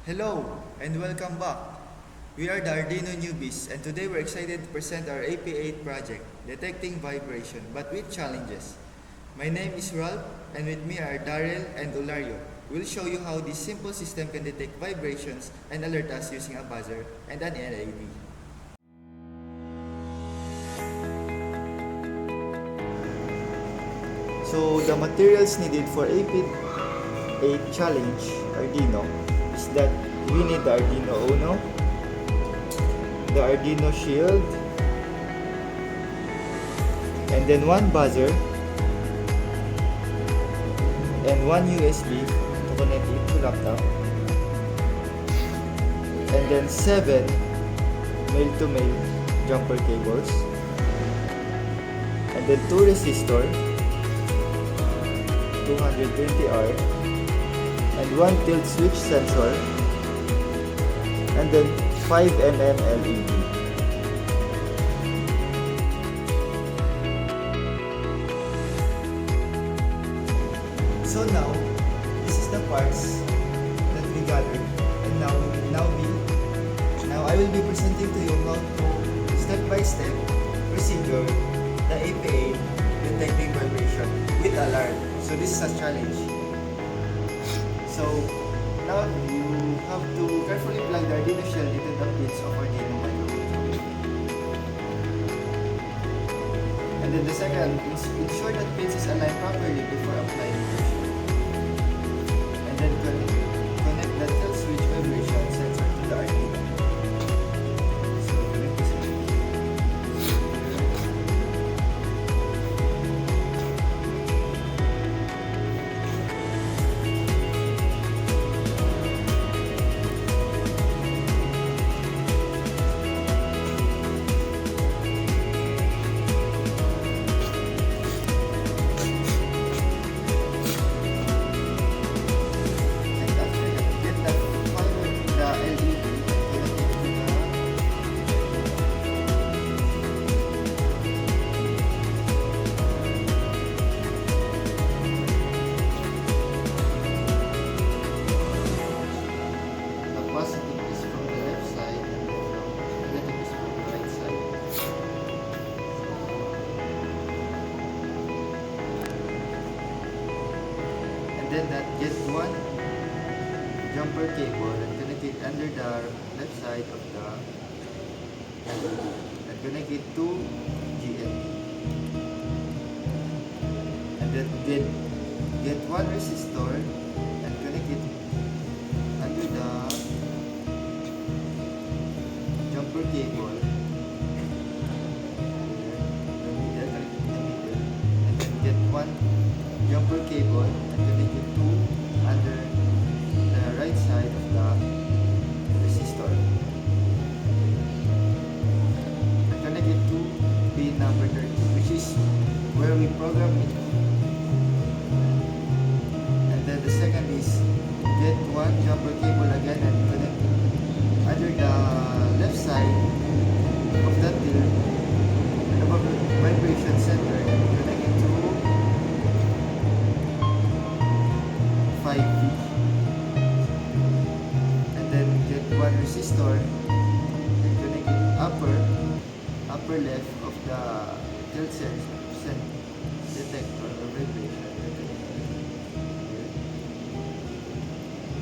Hello and welcome back. We are the Arduino newbies and today we're excited to present our AP8 project, Detecting Vibration but with Challenges. My name is Ralph and with me are Daryl and Ulario. We'll show you how this simple system can detect vibrations and alert us using a buzzer and an LED. So the materials needed for AP8 challenge Arduino is that we need the Arduino Uno, the Arduino shield, and then one buzzer and one USB to connect it to laptop, and then 7 male-to-male jumper cables, and then 2 resistor 220R, and 1 tilt switch sensor, and then 5mm LED. So now, this is the parts that we gathered, and now I will be presenting to you how to step-by-step procedure the AP8 detecting vibration with alarm. So this is a challenge. So now you have to carefully plug the Arduino shell into the pins of Arduino microcontroller. And then the second, ensure that pins is aligned properly before applying pressure. And then connect the tilt switch vibration sensor to the Arduino. So connect this one. Then that get one jumper cable and connect it under the left side of the LED and connect it to GND. And then get one resistor and connect it under the jumper cable. And then get one jumper cable and connect it to under the right side of the resistor. And connect it to pin number 30, which is where we program it. And then the second is get one jumper cable again and connect it under the left side of that tilt and above the vibration center. Connect it to 5V. And then get one resistor and connect it upper left of the tilt sensor detector or vibration.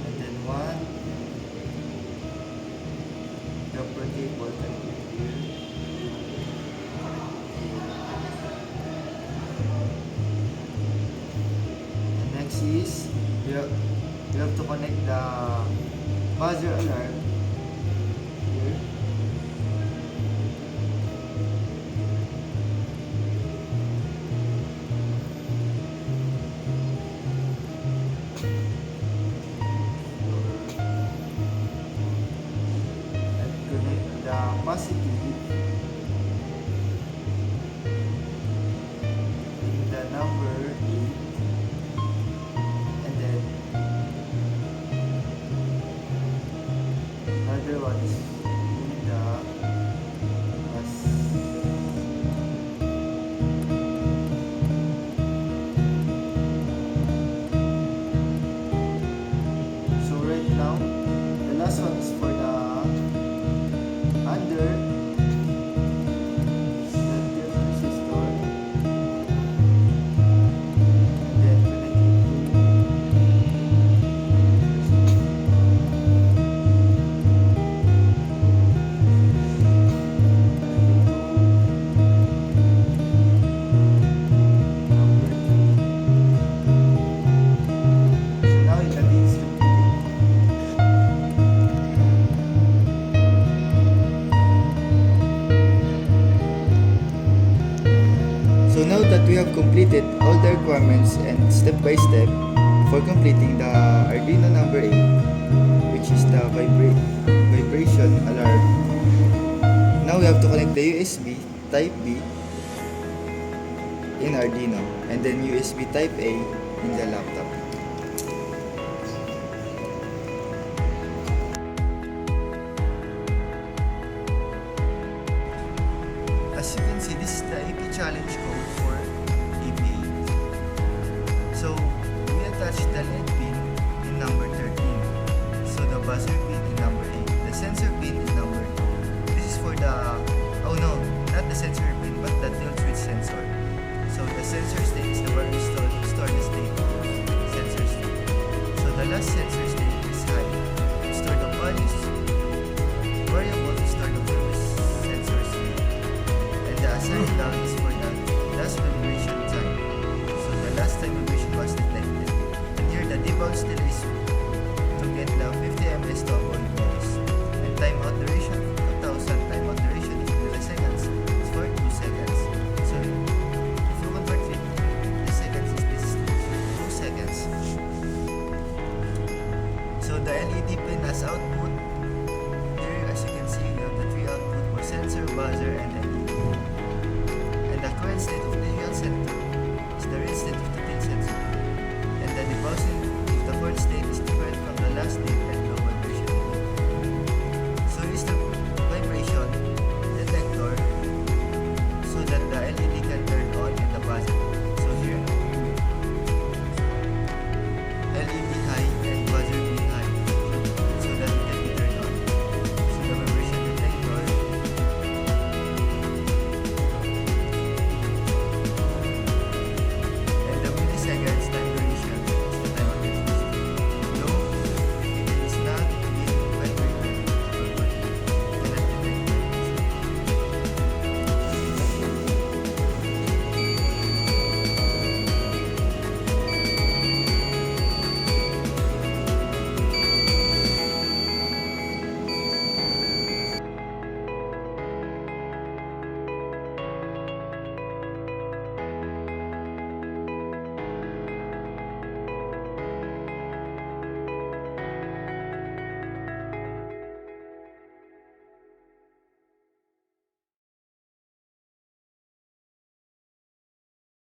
And then one jumper cable connected here. And next is you have to connect the buzzer alarm here. And connect the positive in the number 8. And then another one is in the plus. So right now the is for the under resistor, and then now it continues to So now that we have completed all the requirements and step by step for completing the Arduino number 8, which is the vibration alarm, now we have to connect the USB type B in Arduino and then USB type A in the laptop. As you can see, this is the AP challenge code for AP8. So we attach the LED pin in number 13. So the buzzer pin in number 8. The sensor pin in number 2. This is for the, oh no, not the sensor pin, but the tilt switch sensor. So the sensor state is the where we store the state, sensor state. So the last sensor state is high. We store the values, variable to store the previous sensor state. And the assigned down is for the last vibration time. So the last time vibration was detected. And here the debound still is to get the 50 ms to avoid noise. And timeout duration, 2000 timeout duration in milliseconds is for 2 seconds. So if you convert it, the seconds is this 2 seconds. So the LED pin has output. Here as you can see, you have the 3 output for sensor, buzzer, and